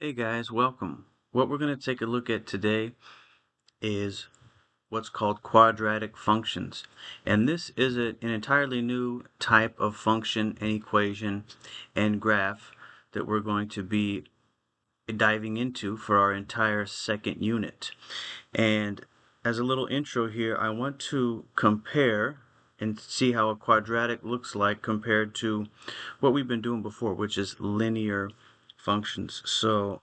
Hey guys, welcome. What we're going to take a look at today is what's called quadratic functions. And this is an entirely new type of function and equation and graph that we're going to be diving into for our entire second unit. And as a little intro here, I want to compare and see how a quadratic looks like compared to what we've been doing before, which is linear functions. So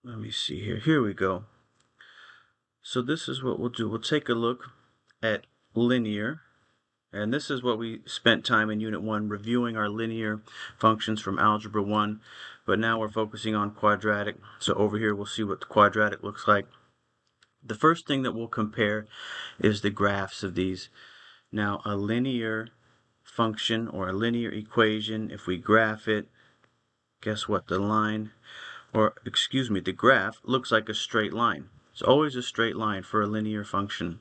let me see here. Here we go. So this is what we'll do. We'll take a look at linear, and this is what we spent time in Unit 1 reviewing our linear functions from Algebra 1, but now we're focusing on quadratic. So over here we'll see what the quadratic looks like. The first thing that we'll compare is the graphs of these. Now a linear function or a linear equation, if we graph it, guess what? The graph looks like a straight line. It's always a straight line for a linear function.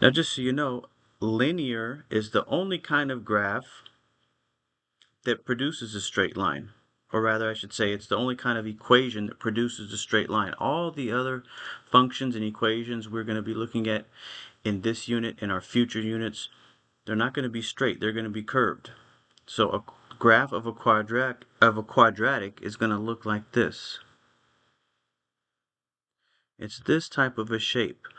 Now, just so you know, linear is the only kind of graph that produces a straight line. Or rather, I should say, it's the only kind of equation that produces a straight line. All the other functions and equations we're going to be looking at in this unit and our future units, they're not going to be straight. They're going to be curved. So a graph of a quadratic is going to look like this. It's this type of a shape.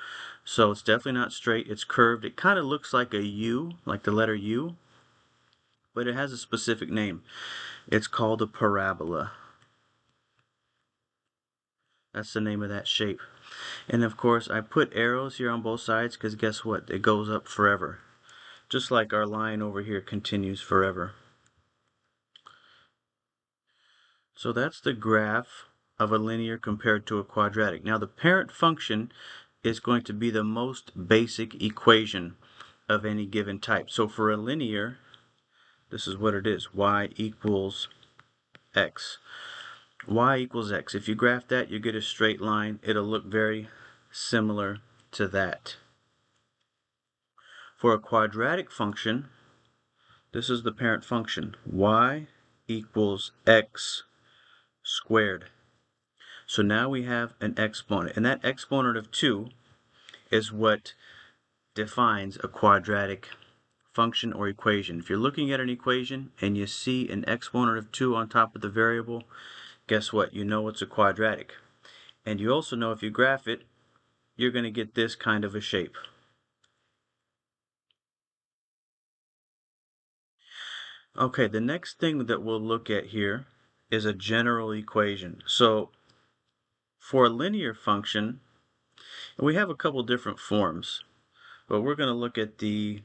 So it's definitely not straight, it's curved. It kind of looks like a U, like the letter U, but it has a specific name. It's called a parabola. That's the name of that shape. And of course, I put arrows here on both sides because guess what? It goes up forever. Just like our line over here continues forever. So that's the graph of a linear compared to a quadratic. Now the parent function is going to be the most basic equation of any given type. So for a linear, this is what it is. Y equals x. Y equals x. If you graph that, you get a straight line. It'll look very similar to that. For a quadratic function, this is the parent function. Y equals x squared. So now we have an exponent, and that exponent of 2 is what defines a quadratic function or equation. If you're looking at an equation and you see an exponent of 2 on top of the variable, guess what? You know it's a quadratic. And you also know if you graph it, you're going to get this kind of a shape. Okay, the next thing that we'll look at here is a general equation. So for a linear function, we have a couple different forms, but we're going to look at the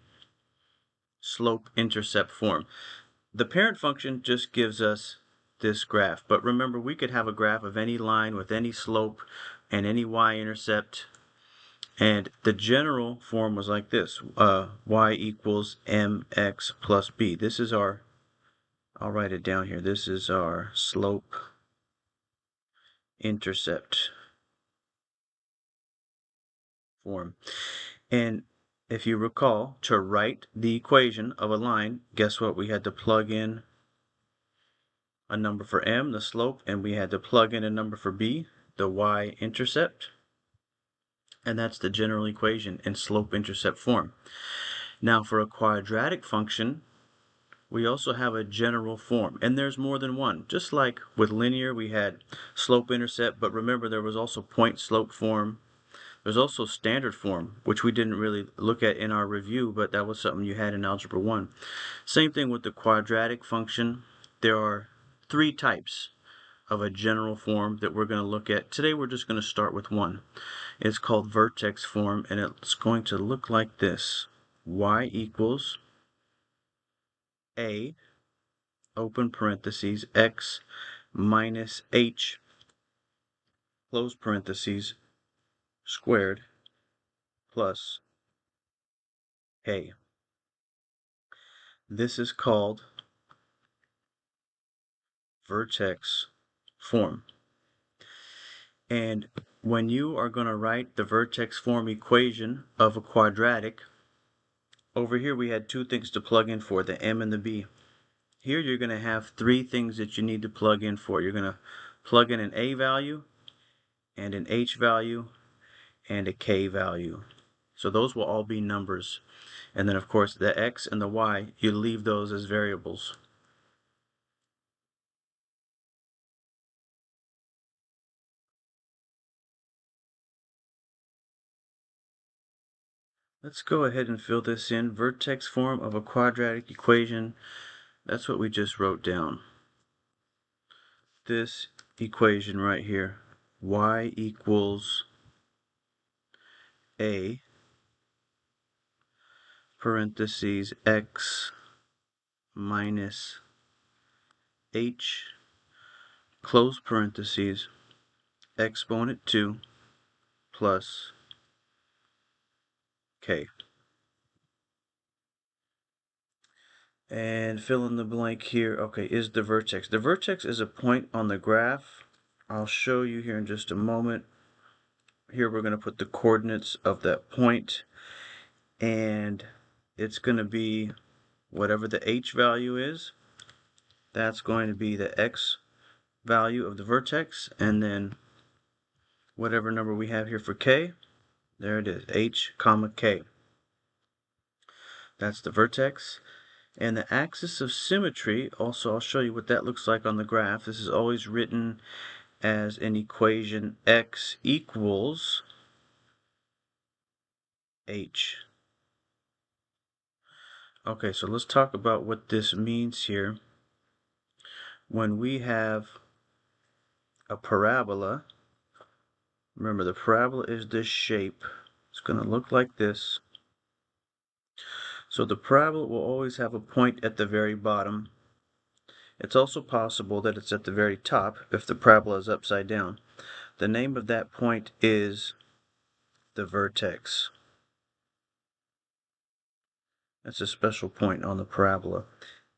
slope-intercept form. The parent function just gives us this graph, but remember we could have a graph of any line with any slope and any y-intercept, and the general form was like this: y equals mx plus b. This is our, I'll write it down here, this is our slope-intercept form. And if you recall, to write the equation of a line, guess what? We had to plug in a number for m, the slope, and we had to plug in a number for b, the y-intercept. And that's the general equation in slope-intercept form. Now for a quadratic function, we also have a general form, and there's more than one. Just like with linear, we had slope-intercept, but remember there was also point-slope form. There's also standard form, which we didn't really look at in our review, but that was something you had in Algebra 1. Same thing with the quadratic function. There are 3 types of a general form that we're going to look at. Today we're just going to start with one. It's called vertex form, and it's going to look like this. Y equals a, open parentheses, x minus h, close parentheses, squared, plus a. This is called vertex form. And when you are going to write the vertex form equation of a quadratic, over here we had 2 things to plug in for, the m and the b. Here you're going to have three things that you need to plug in for. You're going to plug in an A value and an H value and a K value. So those will all be numbers. And then of course the X and the Y, you leave those as variables. Let's go ahead and fill this in. Vertex form of a quadratic equation. That's what we just wrote down. This equation right here. Y equals A parentheses X minus H close parentheses exponent 2 plus K. And fill in the blank here. Okay, is the vertex. The vertex is a point on the graph. I'll show you here in just a moment. Here we're going to put the coordinates of that point, and it's going to be whatever the H value is. That's going to be the X value of the vertex, and then whatever number we have here for K, there it is, H comma K. That's the vertex. And the axis of symmetry, also I'll show you what that looks like on the graph. This is always written as an equation X equals H. Okay, so let's talk about what this means here. When we have a parabola, remember the parabola is this shape. It's going to look like this. So the parabola will always have a point at the very bottom. It's also possible that it's at the very top if the parabola is upside down. The name of that point is the vertex. That's a special point on the parabola.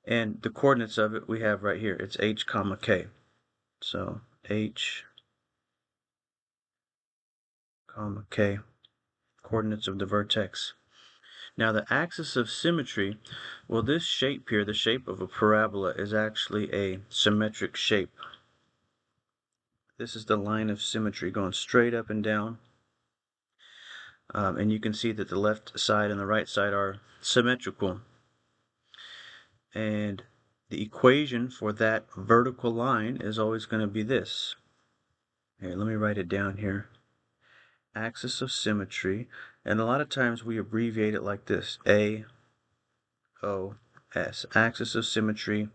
And the coordinates of it we have right here. It's H comma K. So H comma K, coordinates of the vertex. Now the axis of symmetry, well, this shape here, the shape of a parabola, is actually a symmetric shape. This is the line of symmetry going straight up and down. And you can see that the left side and the right side are symmetrical. And the equation for that vertical line is always going to be this. Here, let me write it down here. Axis of symmetry. And a lot of times we abbreviate it like this. AOS. Axis of symmetry.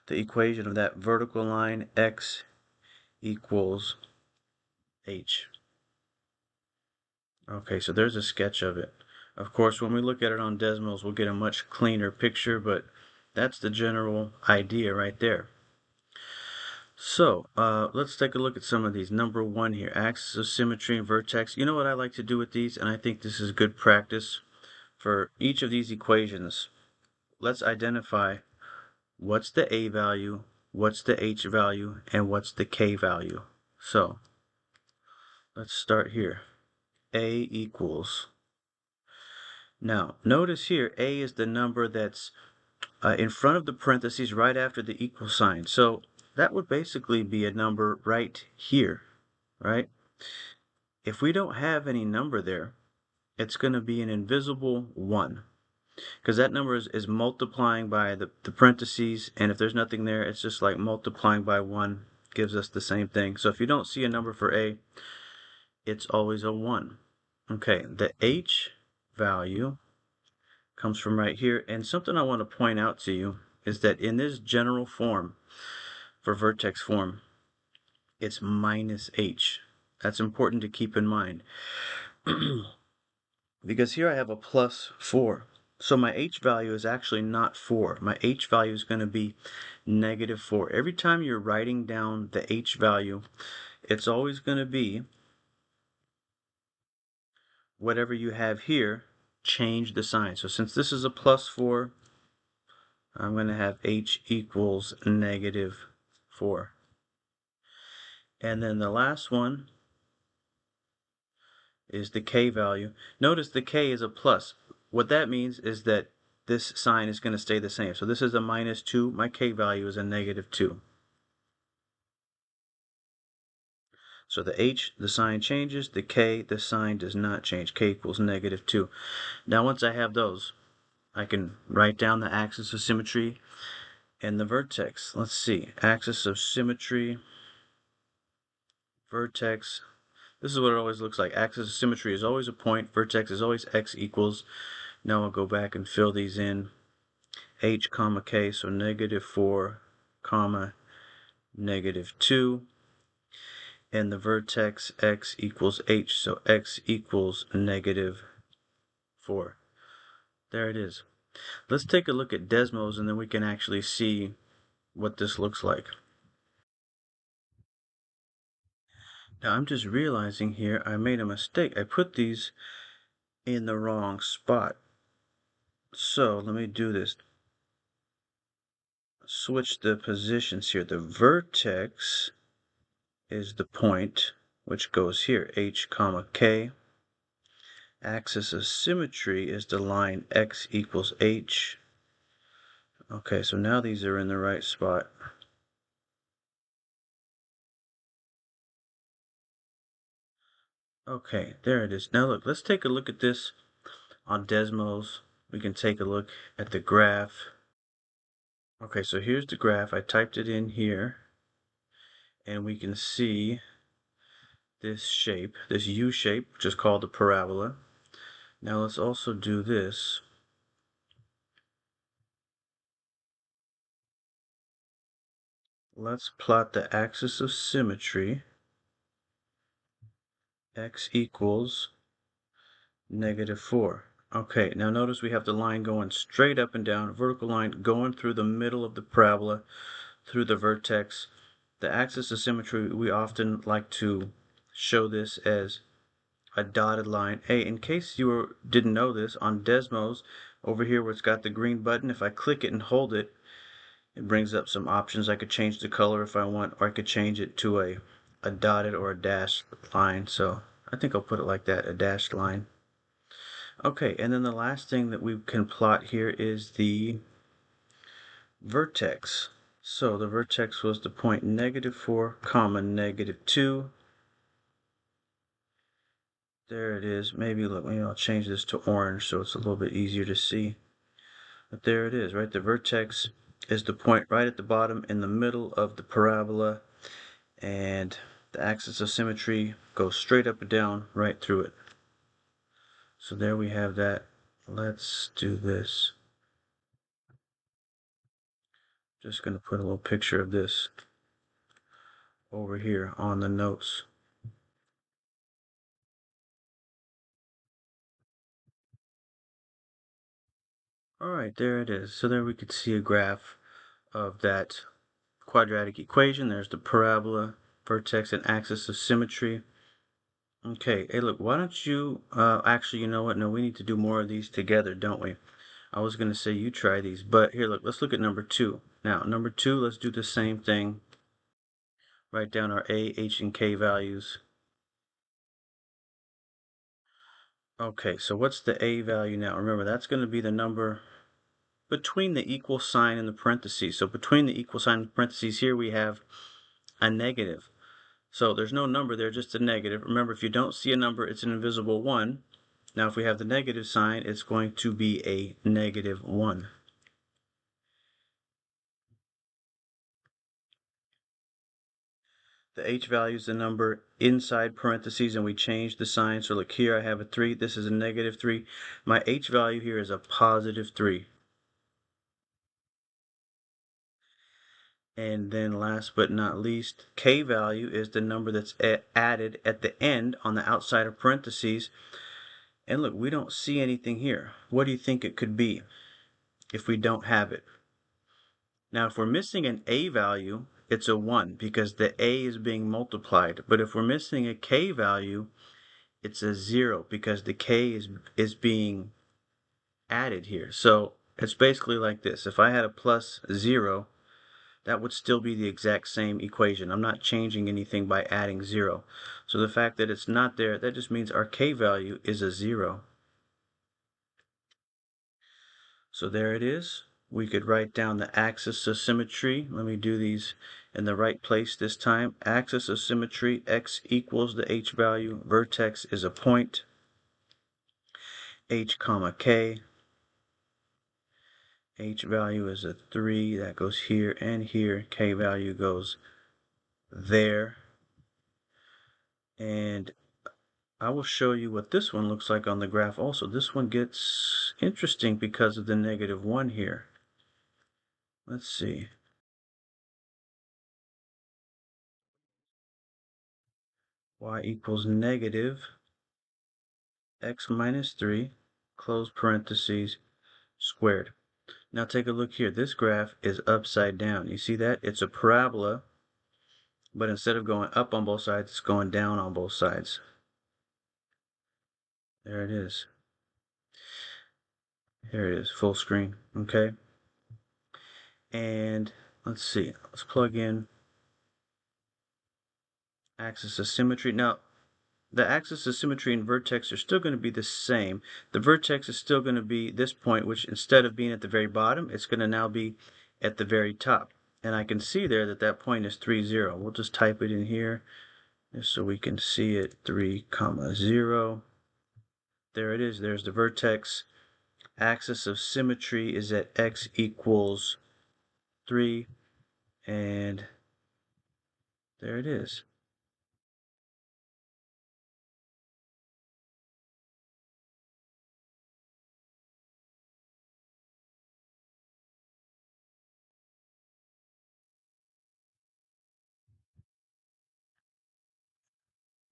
The equation of that vertical line, X equals H. Okay, so there's a sketch of it. Of course, when we look at it on Desmos, we'll get a much cleaner picture, but that's the general idea right there. So, let's take a look at some of these. Number one here, axis of symmetry and vertex. You know what I like to do with these, and I think this is good practice for each of these equations. Let's identify what's the A value, what's the H value, and what's the K value. So, let's start here. A equals. Now, notice here, A is the number that's in front of the parentheses right after the equal sign. So that would basically be a number right here, right? If we don't have any number there, it's going to be an invisible 1. Because that number is multiplying by the parentheses, and if there's nothing there, it's just like multiplying by 1 gives us the same thing. So if you don't see a number for A, it's always a 1. Okay, the H value comes from right here, and something I want to point out to you is that in this general form, for vertex form, it's minus H. That's important to keep in mind. Because here I have a plus 4. So my H value is actually not 4. My H value is going to be negative 4. Every time you're writing down the H value, it's always going to be whatever you have here, change the sign. So since this is a plus 4, I'm going to have H equals negative 4. And then the last one is the K value. Notice the K is a plus. What that means is that this sign is going to stay the same. So this is a -2. My k value is a -2. So the h, the sign changes. The k, the sign does not change. K equals -2. Now once I have those, I can write down the axis of symmetry and the vertex. Let's see. Axis of symmetry, vertex. This is what it always looks like. Axis of symmetry is always a point. Vertex is always x equals. Now I'll go back and fill these in. H comma k, so -4 comma -2. And the vertex x equals h, so x equals -4. There it is. Let's take a look at Desmos and then we can actually see what this looks like. Now I'm just realizing here I made a mistake. I put these in the wrong spot. So let me do this. Switch the positions here. The vertex is the point which goes here, h comma k. Axis of symmetry is the line x equals h. Okay, so now these are in the right spot. Okay, there it is. Now look, let's take a look at this on Desmos. We can take a look at the graph. Okay, so here's the graph. I typed it in here, and we can see this shape, this U shape, which is called the parabola. Now let's also do this. Let's plot the axis of symmetry. X equals -4. Okay, now notice we have the line going straight up and down, vertical line going through the middle of the parabola, through the vertex. The axis of symmetry, we often like to show this as a dotted line. Hey, in case you didn't know this, on Desmos, over here where it's got the green button, if I click it and hold it, it brings up some options. I could change the color if I want, or I could change it to a dotted or a dashed line. So I think I'll put it like that, a dashed line. Okay, and then the last thing that we can plot here is the vertex. So the vertex was the point -4 comma -2. There it is. Maybe look, maybe I'll change this to orange so it's a little bit easier to see. But there it is, right? The vertex is the point right at the bottom in the middle of the parabola, and the axis of symmetry goes straight up and down right through it. So there we have that. Let's do this. Just going to put a little picture of this over here on the notes. Alright, there it is. So there we could see a graph of that quadratic equation. There's the parabola, vertex, and axis of symmetry. Okay, hey look, why don't you, actually, you know what? No, we need to do more of these together, don't we? I was going to say you try these, but here, look, let's look at number 2. Now, number 2, let's do the same thing. Write down our A, H, and K values. Okay, so what's the A value now? Remember, that's going to be the number between the equal sign and the parentheses. So between the equal sign and the parentheses here, we have a negative. So there's no number there, just a negative. Remember, if you don't see a number, it's an invisible 1. Now, if we have the negative sign, it's going to be a -1. The h value is the number inside parentheses, and we change the sign. So look here, I have a 3. This is a -3. My h value here is a +3. And then last but not least, k value is the number that's added at the end on the outside of parentheses. And look, we don't see anything here. What do you think it could be if we don't have it? Now, if we're missing an a value, it's a 1 because the a is being multiplied. But if we're missing a k value, it's a 0 because the k is being added here. So it's basically like this. If I had a +0, that would still be the exact same equation. I'm not changing anything by adding 0. So the fact that it's not there, that just means our k value is a 0. So there it is. We could write down the axis of symmetry. Let me do these in the right place this time. Axis of symmetry, x equals the h value. Vertex is a point, h comma k. H value is a 3. That goes here and here. K value goes there. And I will show you what this one looks like on the graph also. This one gets interesting because of the -1 here. Let's see. Y equals negative x minus 3, close parentheses, squared. Now take a look here. This graph is upside down. You see that? It's a parabola, but instead of going up on both sides, it's going down on both sides. There it is. Here it is, full screen. Okay. And let's see. Let's plug in axis of symmetry. Now, the axis of symmetry and vertex are still going to be the same. The vertex is still going to be this point, which instead of being at the very bottom, it's going to now be at the very top. And I can see there that that point is 3, 0. We'll just type it in here just so we can see it, 3, 0. There it is. There's the vertex. Axis of symmetry is at x equals 3. And there it is.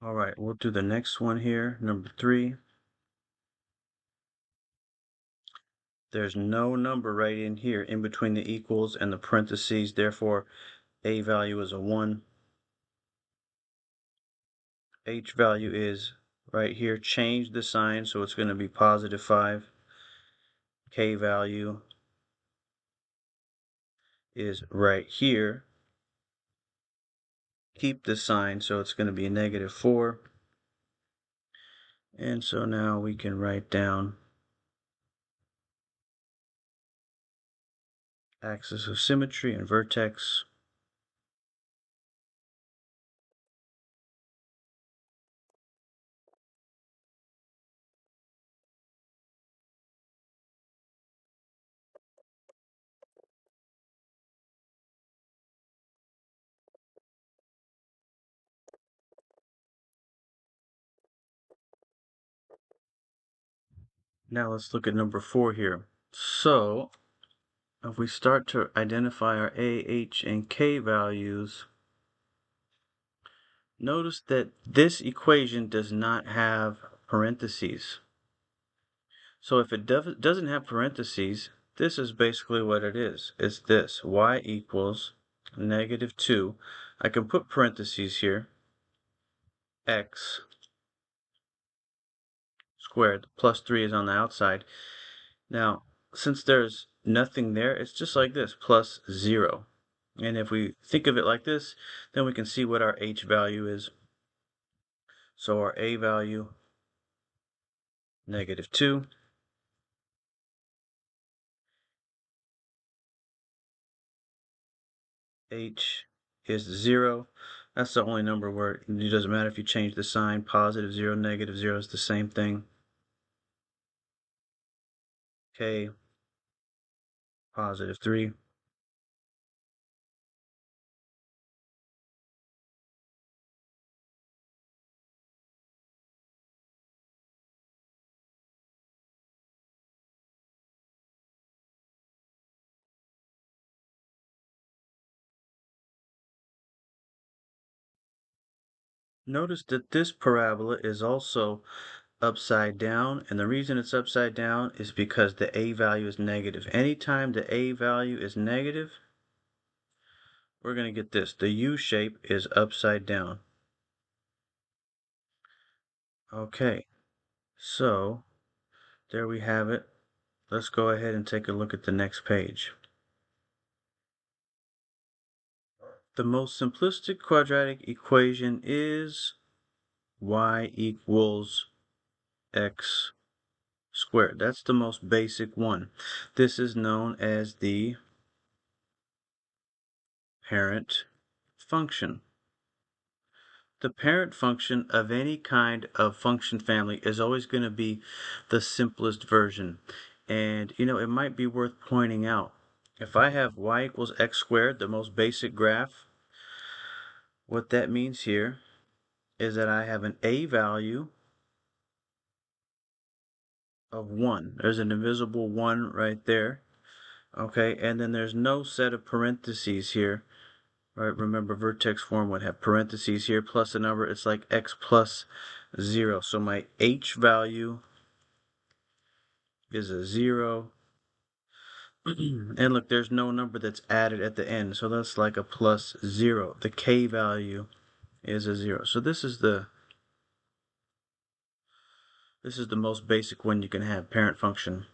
All right, we'll do the next one here, number 3. There's no number right in here in between the equals and the parentheses, therefore a value is a 1. H value is right here. Change the sign so it's going to be +5. K value is right here. Keep the sign so it's going to be a -4. And so now we can write down axis of symmetry and vertex. Now let's look at number 4 here. So if we start to identify our A, H, and K values, notice that this equation does not have parentheses. So if it doesn't have parentheses, this is basically what it is. It's this, y equals -2. I can put parentheses here, x squared, plus 3 is on the outside. Now, since there's nothing there, it's just like this, plus 0. And if we think of it like this, then we can see what our h value is. So our a value, -2. H is 0. That's the only number where it doesn't matter if you change the sign. +0, -0 is the same thing. K, +3. Notice that this parabola is also upside down, and the reason it's upside down is because the a value is negative. Anytime the a value is negative, we're going to get this. The U shape is upside down. Okay, so there we have it. Let's go ahead and take a look at the next page. The most simplistic quadratic equation is y equals x squared. That's the most basic one. This is known as the parent function. The parent function of any kind of function family is always going to be the simplest version. And it might be worth pointing out, if I have y equals x squared, the most basic graph, what that means here is that I have an a value of 1. There's an invisible 1 right there. Okay, and then there's no set of parentheses here. Right, remember vertex form would have parentheses here plus a number. It's like x plus 0. So my h value is a 0. And look, there's no number that's added at the end. So that's like a plus 0. The k value is a 0. So this is the most basic one you can have, parent function.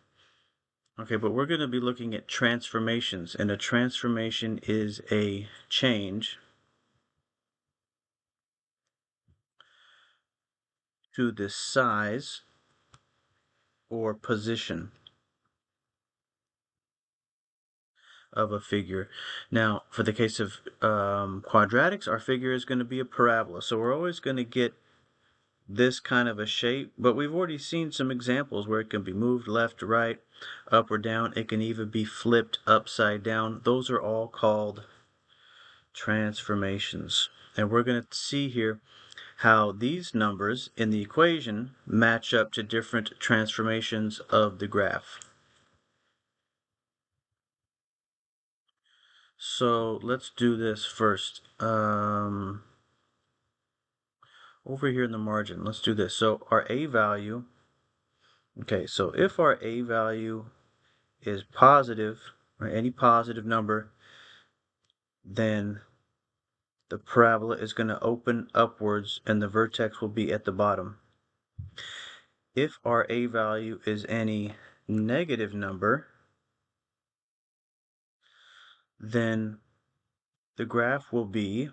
Okay, but we're going to be looking at transformations, and a transformation is a change to the size or position of a figure. Now, for the case of quadratics, our figure is going to be a parabola. So we're always going to get this kind of a shape, but we've already seen some examples where it can be moved left to right, up or down. It can even be flipped upside down. Those are all called transformations. And we're going to see here how these numbers in the equation match up to different transformations of the graph. So let's do this first. Over here in the margin, let's do this. So our a value, okay, so if our a value is positive, or any positive number, then the parabola is going to open upwards and the vertex will be at the bottom. If our a value is any negative number, then the graph will be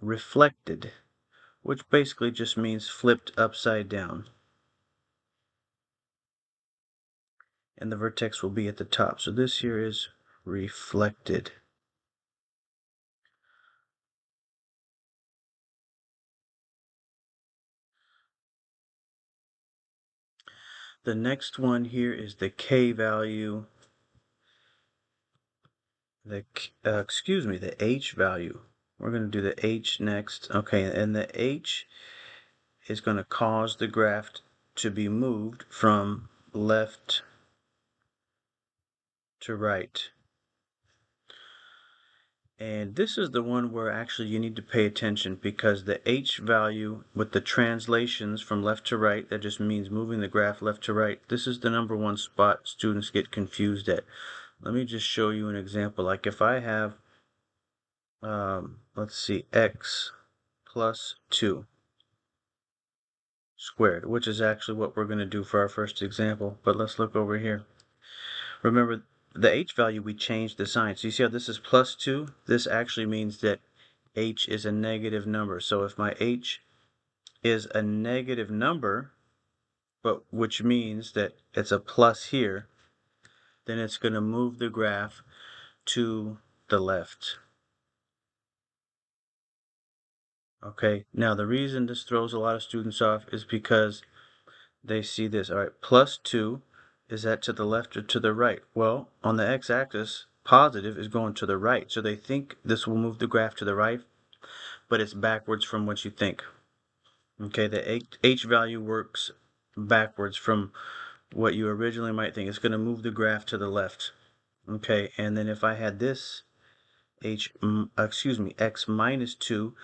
reflected, which basically just means flipped upside down. And the vertex will be at the top. So this here is reflected. The next one here is the k value, the h value. We're going to do the h next. Okay, and the h is going to cause the graph to be moved from left to right. And this is the one where actually you need to pay attention, because the h value with the translations from left to right, that just means moving the graph left to right. This is the number one spot students get confused at. Let me just show you an example. Like if I have, let's see, x plus 2 squared, which is actually what we're going to do for our first example. But let's look over here. Remember, the h value, we changed the sign. So you see how this is plus 2? This actually means that h is a negative number. So if my h is a negative number, but which means that it's a plus here, then it's going to move the graph to the left. Okay, now the reason this throws a lot of students off is because they see this. All right, plus 2, is that to the left or to the right? Well, on the x-axis, positive is going to the right. So they think this will move the graph to the right, but it's backwards from what you think. Okay, the h value works backwards from what you originally might think. It's going to move the graph to the left. Okay, and then if I had this x minus 2,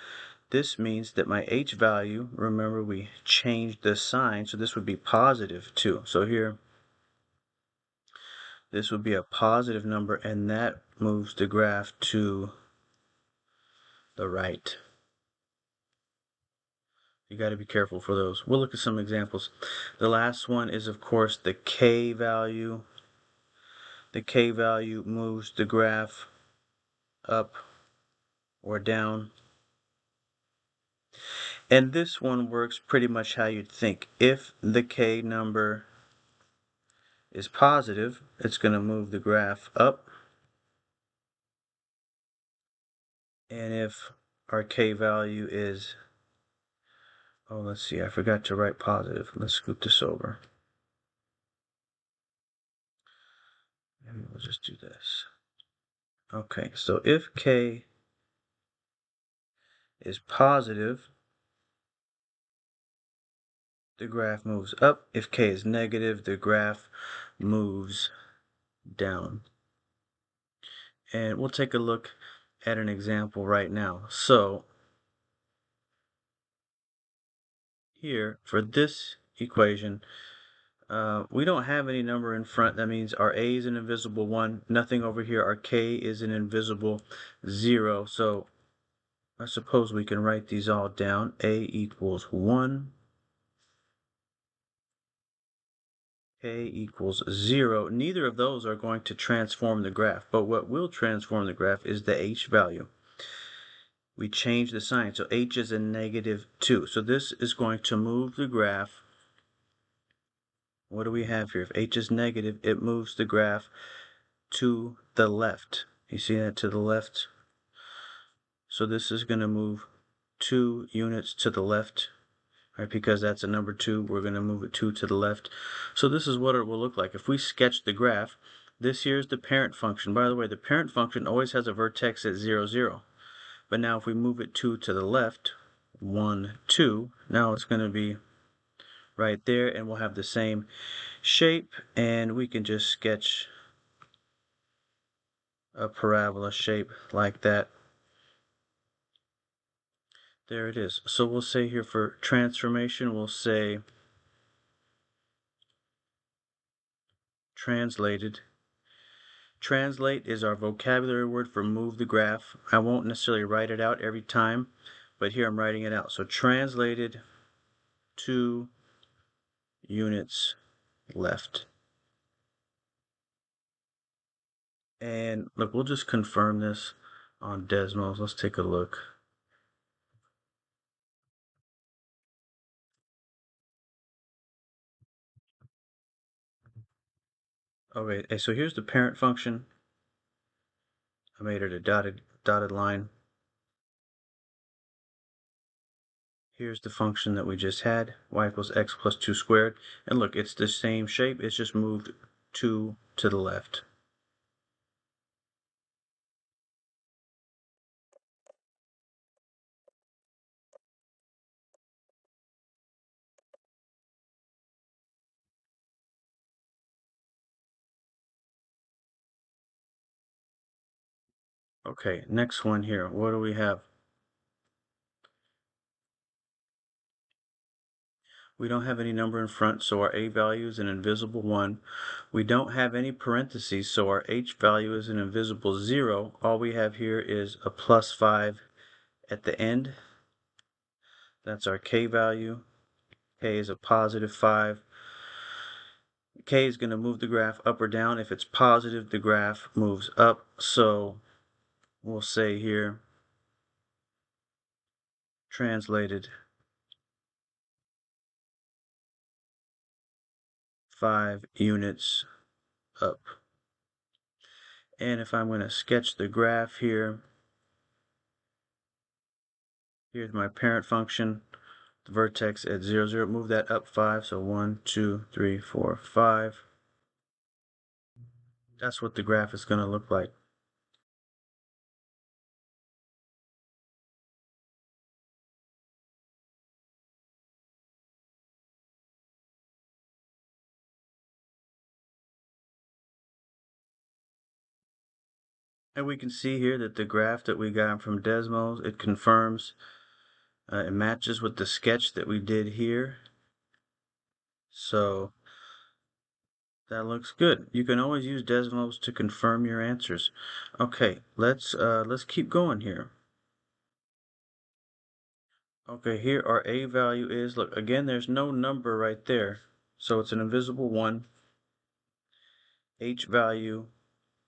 this means that my h value, remember we changed the sign, so this would be positive 2. So here, this would be a positive number, and that moves the graph to the right. You got to be careful for those. We'll look at some examples. The last one is, of course, the k value. The k value moves the graph up or down. And this one works pretty much how you'd think. If the k number is positive, it's going to move the graph up. And if our k value is, oh, let's see, I forgot to write positive. Let's scoot this over. Maybe we'll just do this. Okay, so if k is positive, the graph moves up. If k is negative, the graph moves down. And we'll take a look at an example right now. So here, for this equation, we don't have any number in front. That means our a is an invisible 1. Nothing over here. Our k is an invisible 0. So I suppose we can write these all down. A equals 1. K equals 0. Neither of those are going to transform the graph. But what will transform the graph is the h value. We change the sign. So h is a negative 2. So this is going to move the graph. What do we have here? If h is negative, it moves the graph to the left. You see that, to the left? So this is going to move 2 units to the left, right? Because that's a number 2, we're going to move it 2 to the left. So this is what it will look like. If we sketch the graph, this here is the parent function. By the way, the parent function always has a vertex at 0, 0. But now if we move it 2 to the left, 1, 2, now it's going to be right there, and we'll have the same shape, and we can just sketch a parabola shape like that. There it is. So we'll say here for transformation, we'll say translated. Translate is our vocabulary word for move the graph. I won't necessarily write it out every time, but here I'm writing it out. So translated 2 units left. And look, we'll just confirm this on Desmos. Let's take a look. Okay, so here's the parent function. I made it a dotted line. Here's the function that we just had, y equals x plus 2 squared. And look, it's the same shape, it's just moved 2 to the left. Okay, next one here. What do we have? We don't have any number in front, so our a value is an invisible 1. We don't have any parentheses, so our h value is an invisible 0. All we have here is a plus 5 at the end. That's our k value. K is a positive 5. K is going to move the graph up or down. If it's positive, the graph moves up. So we'll say here, translated 5 units up. And if I'm going to sketch the graph here, here's my parent function, the vertex at 0, 0. Move that up 5, so 1, 2, 3, 4, 5. That's what the graph is going to look like. And we can see here that the graph that we got from Desmos, it confirms, it matches with the sketch that we did here. So that looks good. You can always use Desmos to confirm your answers. Okay, let's keep going here. Okay, here our a value is, look, again, there's no number right there, so it's an invisible 1. H value,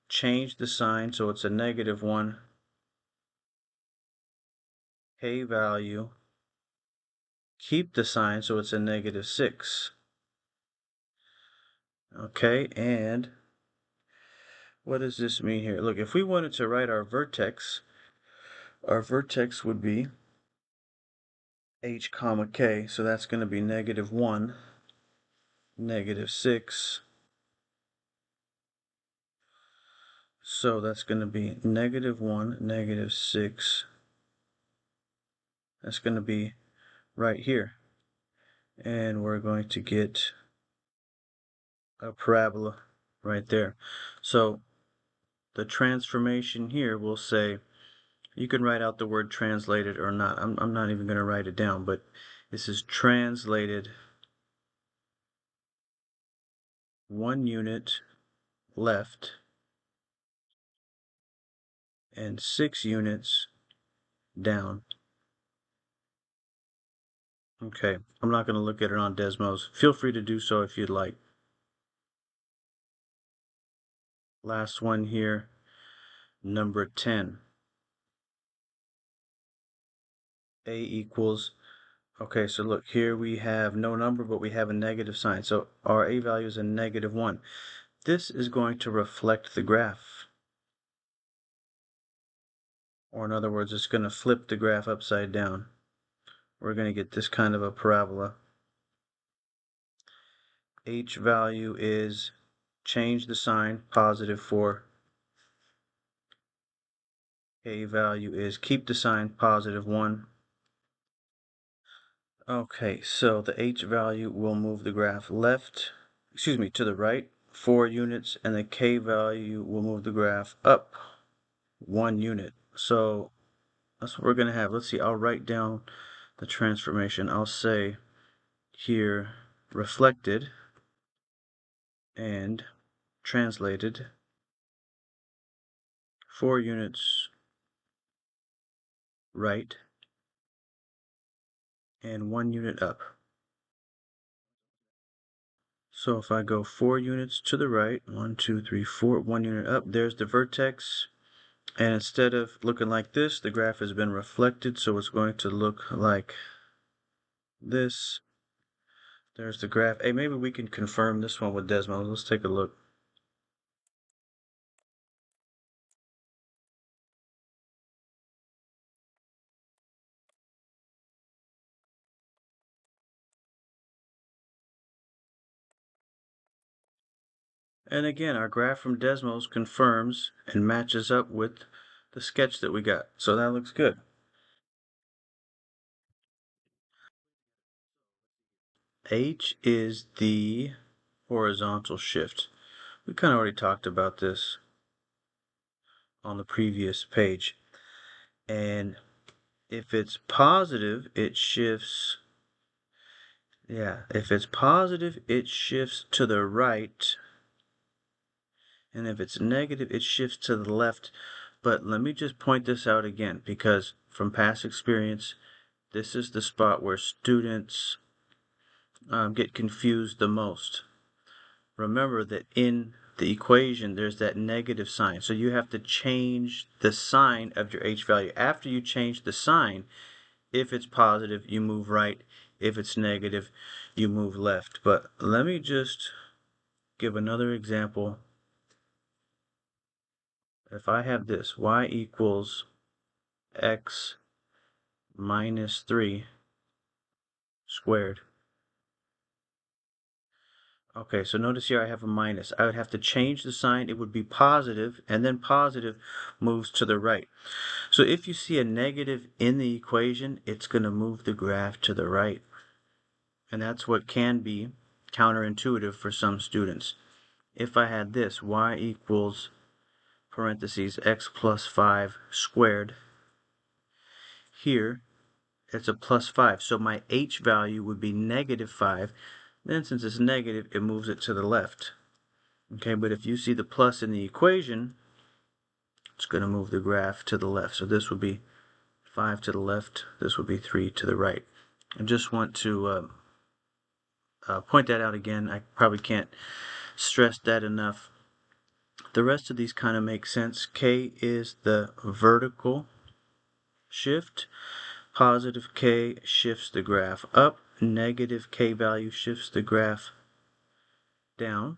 change the sign, so it's a negative 1. K value, keep the sign, so it's a negative 6. Okay, and what does this mean here? Look, if we wanted to write our vertex would be h comma k, so that's going to be -1, -6. So that's going to be -1, -6. That's going to be right here. And we're going to get a parabola right there. So the transformation here will say, you can write out the word translated or not. I'm not even going to write it down, but this is translated 1 unit left and 6 units down. Okay, I'm not going to look at it on Desmos. Feel free to do so if you'd like. Last one here, number 10. A equals, okay, so look, here we have no number, but we have a negative sign. So our A value is a -1. This is going to reflect the graph. Or in other words, it's going to flip the graph upside down. We're going to get this kind of a parabola. H value is change the sign, +4. A value is keep the sign, +1. Okay, so the H value will move the graph to the right 4 units, and the K value will move the graph up 1 unit. So that's what we're going to have. Let's see, I'll write down the transformation. I'll say here reflected and translated 4 units right and 1 unit up. So if I go 4 units to the right, 1, 2, 3, 4, 1 unit up, there's the vertex. And instead of looking like this, the graph has been reflected, so it's going to look like this. There's the graph. Hey, maybe we can confirm this one with Desmos. Let's take a look. And again, our graph from Desmos confirms and matches up with the sketch that we got. So that looks good. H is the horizontal shift. We kind of already talked about this on the previous page. And if it's positive, it shifts. Yeah, if it's positive, it shifts to the right. And if it's negative, it shifts to the left. But let me just point this out again, because from past experience, this is the spot where students get confused the most. Remember that in the equation, there's that negative sign. So you have to change the sign of your H value. After you change the sign, if it's positive, you move right. If it's negative, you move left. But let me just give another example. If I have this, y equals x minus 3 squared. Okay, so notice here I have a minus. I would have to change the sign. It would be positive, and then positive moves to the right. So if you see a negative in the equation, it's going to move the graph to the right. And that's what can be counterintuitive for some students. If I had this, y equals parentheses x plus 5 squared, here it's a plus 5. So my h value would be -5. Then since it's negative, it moves it to the left. Okay, but if you see the plus in the equation, it's going to move the graph to the left. So this would be 5 to the left. This would be 3 to the right. I just want to point that out again. I probably can't stress that enough. The rest of these kind of make sense. K is the vertical shift. Positive K shifts the graph up. Negative K value shifts the graph down.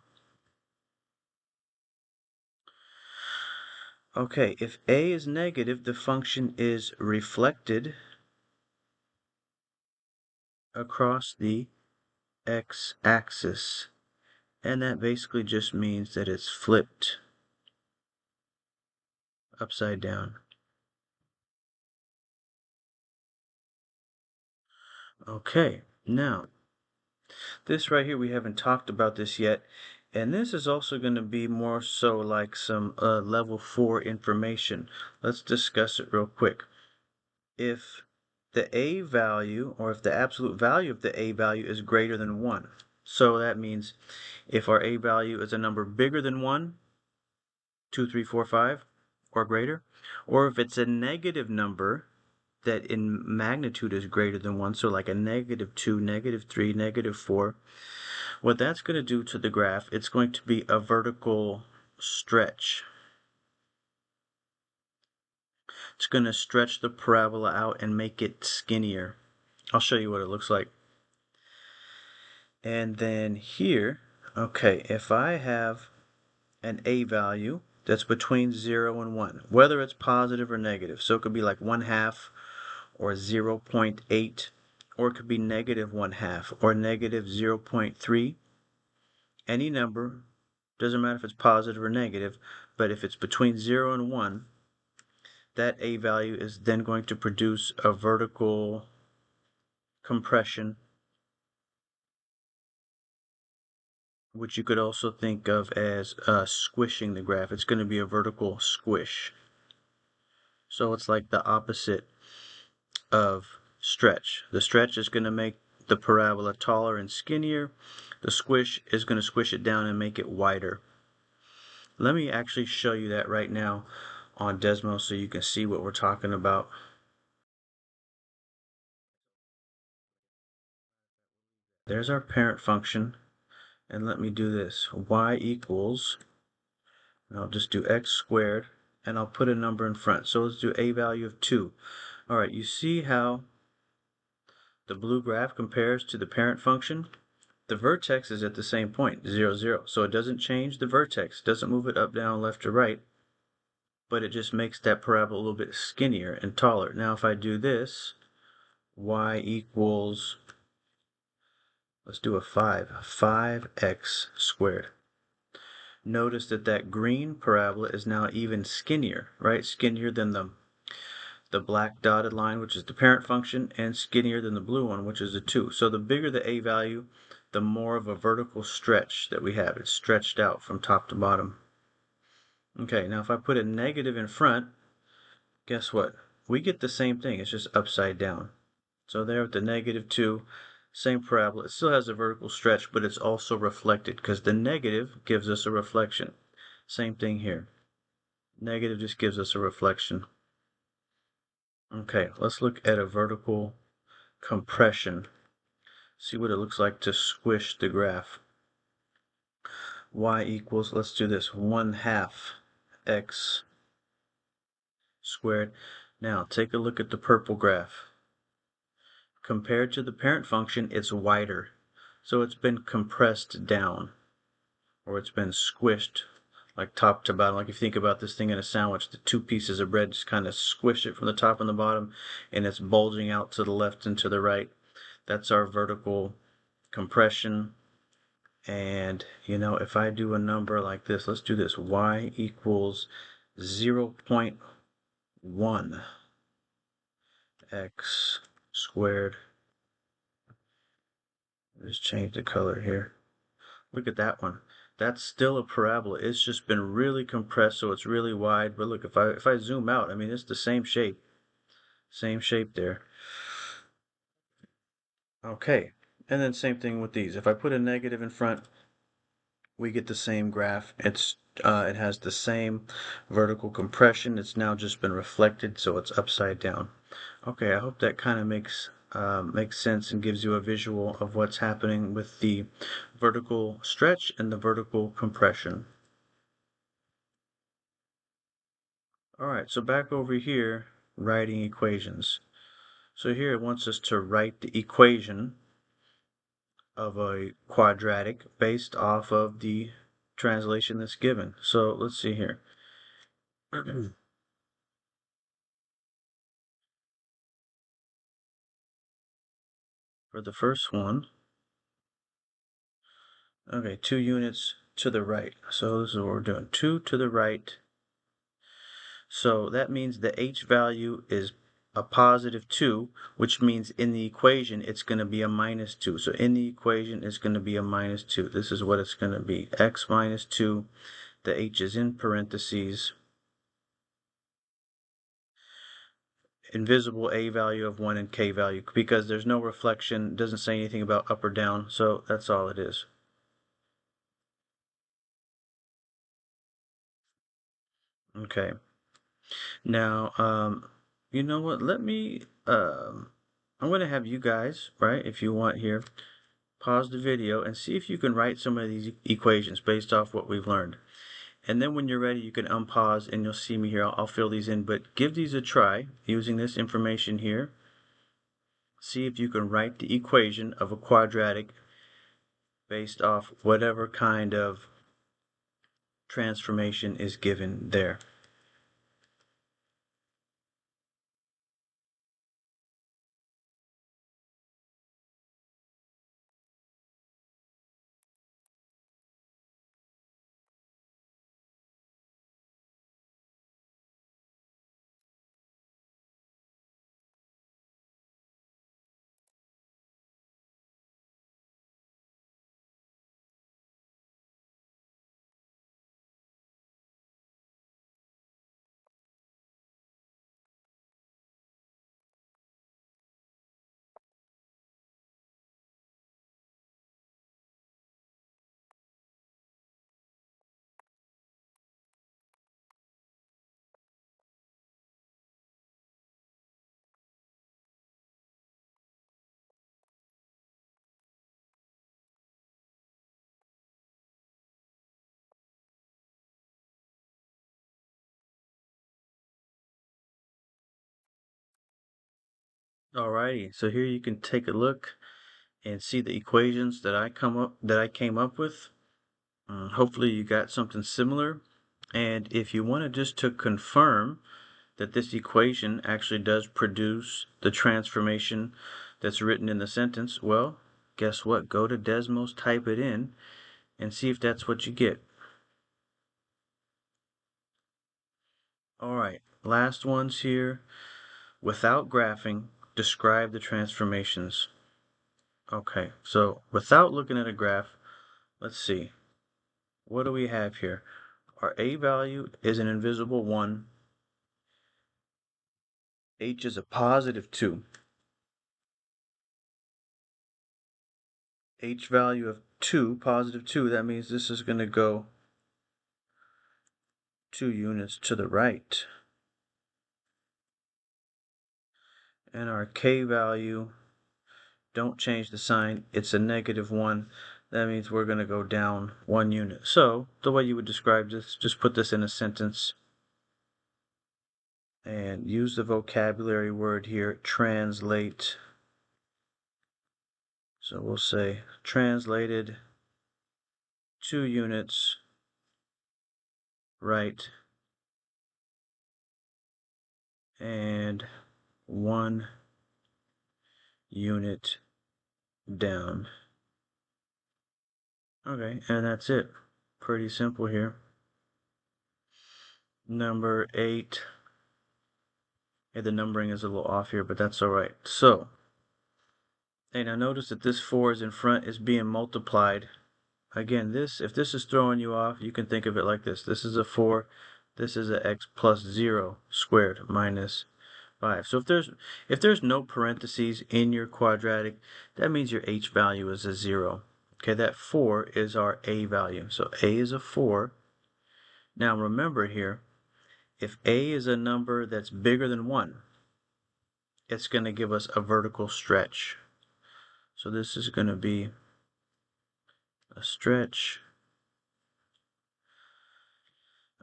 Okay, if a is negative, the function is reflected across the x-axis. And that basically just means that it's flipped upside down. Okay, now, this right here, we haven't talked about this yet. And this is also going to be more so like some level 4 information. Let's discuss it real quick. If the a value, or if the absolute value of the a value is greater than 1, so that means if our a value is a number bigger than 1, 2, 3, 4, 5, or greater, or if it's a negative number that in magnitude is greater than 1, so like a -2, -3, -4, what that's going to do to the graph, it's going to be a vertical stretch. It's going to stretch the parabola out and make it skinnier. I'll show you what it looks like. And then here, okay, if I have an a value that's between 0 and 1, whether it's positive or negative, so it could be like 1/2 or 0.8, or it could be -1/2 or -0.3. Any number, doesn't matter if it's positive or negative, but if it's between 0 and 1, that a value is then going to produce a vertical compression, which you could also think of as squishing the graph. It's going to be a vertical squish. So it's like the opposite of stretch. The stretch is going to make the parabola taller and skinnier. The squish is going to squish it down and make it wider. Let me actually show you that right now on Desmo so you can see what we're talking about. There's our parent function, and let me do this. Y equals, and I'll just do x squared, and I'll put a number in front. So let's do a value of 2. All right, you see how the blue graph compares to the parent function? The vertex is at the same point, 0, 0. So it doesn't change the vertex, doesn't move it up, down, left, or right, but it just makes that parabola a little bit skinnier and taller. Now if I do this, y equals, let's do a 5x squared. Notice that that green parabola is now even skinnier, right? Skinnier than the black dotted line, which is the parent function, and skinnier than the blue one, which is a 2. So the bigger the a value, the more of a vertical stretch that we have. It's stretched out from top to bottom. Okay, now if I put a negative in front, guess what? We get the same thing. It's just upside down. So there with the -2, same parabola. It still has a vertical stretch, but it's also reflected because the negative gives us a reflection. Same thing here. Negative just gives us a reflection. Okay, let's look at a vertical compression. See what it looks like to squish the graph. Y equals, let's do this, 1/2 x squared. Now take a look at the purple graph. Compared to the parent function, it's wider. So it's been compressed down, or it's been squished like top to bottom. Like if you think about this thing in a sandwich, the two pieces of bread just kind of squish it from the top and the bottom, and it's bulging out to the left and to the right. That's our vertical compression. And you know, if I do a number like this, let's do this, y equals 0.1 x squared. Just change the color here. Look at that one. That's still a parabola. It's just been really compressed, so it's really wide. But look, if I zoom out, I mean, it's the same shape. Same shape there. Okay, and then same thing with these. If I put a negative in front, we get the same graph. It has the same vertical compression. It's now just been reflected, so it's upside down. Okay, I hope that kind of makes sense and gives you a visual of what's happening with the vertical stretch and the vertical compression. All right, so back over here, writing equations. So here it wants us to write the equation of a quadratic based off of the translation that's given. So let's see here. For the first one, okay, 2 units to the right. So this is what we're doing, 2 to the right. So that means the h value is a positive 2, which means in the equation it's going to be a minus 2. So in the equation it's going to be a minus 2. This is what it's going to be, x minus 2. The h is in parentheses. Invisible a value of 1 and k value, because there's no reflection, doesn't say anything about up or down, so that's all it is. Okay. Now, you know what? I'm going to have you guys, right, if you want here, pause the video and see if you can write some of these equations based off what we've learned. And then when you're ready, you can unpause and you'll see me here. I'll fill these in, but give these a try using this information here. See if you can write the equation of a quadratic based off whatever kind of transformation is given there. Alrighty, so here you can take a look and see the equations that I came up with. Hopefully you got something similar. And if you wanted just to confirm that this equation actually does produce the transformation that's written in the sentence, well, guess what? Go to Desmos, type it in, and see if that's what you get. Alright, last ones here. Without graphing, describe the transformations. Okay, so without looking at a graph, let's see. What do we have here? Our a value is an invisible 1. H is a positive 2. H value of 2, positive 2, that means this is going to go 2 units to the right. And our k value, don't change the sign, it's a negative 1. That means we're going to go down 1 unit. So the way you would describe this, just put this in a sentence and use the vocabulary word here, translate. So we'll say translated 2 units right and 1 unit down. Okay, and that's it. Pretty simple here. Number 8. Hey, the numbering is a little off here, but that's alright. So, hey, now notice that this 4 is in front, is being multiplied. Again, if this is throwing you off, you can think of it like this. This is a 4, this is a x plus 0 squared minus 5. So if there's no parentheses in your quadratic, that means your h value is a 0. Okay, that 4 is our a value. So a is a 4. Now remember here, if a is a number that's bigger than 1, it's going to give us a vertical stretch. So this is going to be a stretch.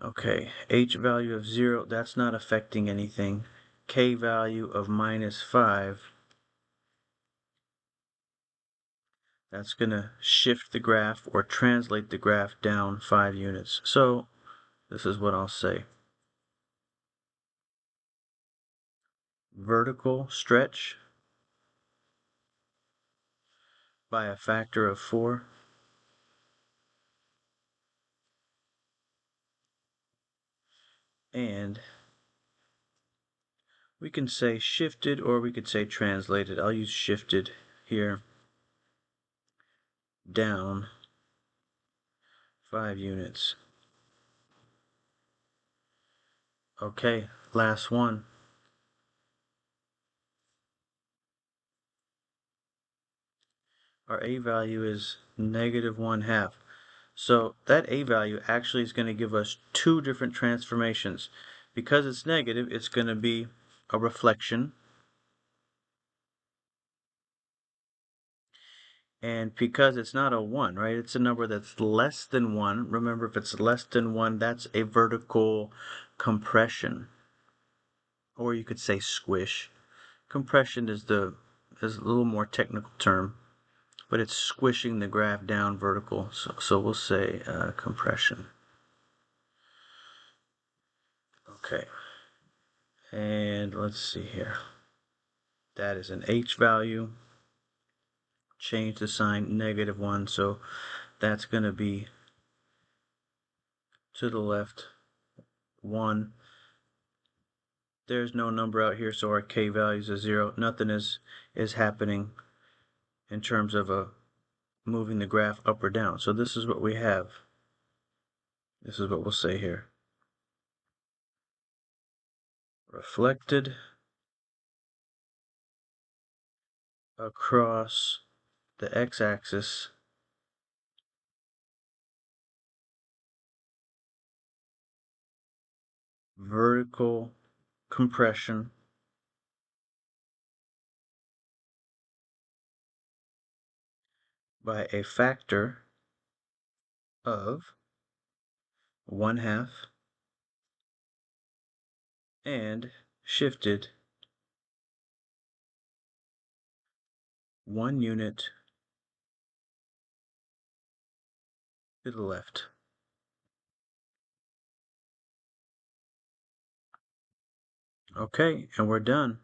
Okay, h value of 0, that's not affecting anything. K value of minus 5, that's going to shift the graph or translate the graph down 5 units. So this is what I'll say. vertical stretch by a factor of 4. And we can say shifted, or we could say translated. I'll use shifted here. Down 5 units. Okay, last one. Our A value is -1/2. So that A value actually is going to give us two different transformations. Because it's negative, it's going to be a reflection. And because it's not a 1, right, it's a number that's less than 1. Remember, if it's less than 1, that's a vertical compression. Or you could say squish. Compression is a little more technical term, but it's squishing the graph down vertical. So we'll say compression. Okay. And let's see here. That is an H value. Change the sign, -1. So that's going to be to the left 1. There's no number out here, so our K value is a 0. Nothing is happening in terms of moving the graph up or down. So this is what we have. This is what we'll say here. Reflected across the x-axis vertical compression by a factor of 1/2 and shifted 1 unit to the left. Okay, and we're done.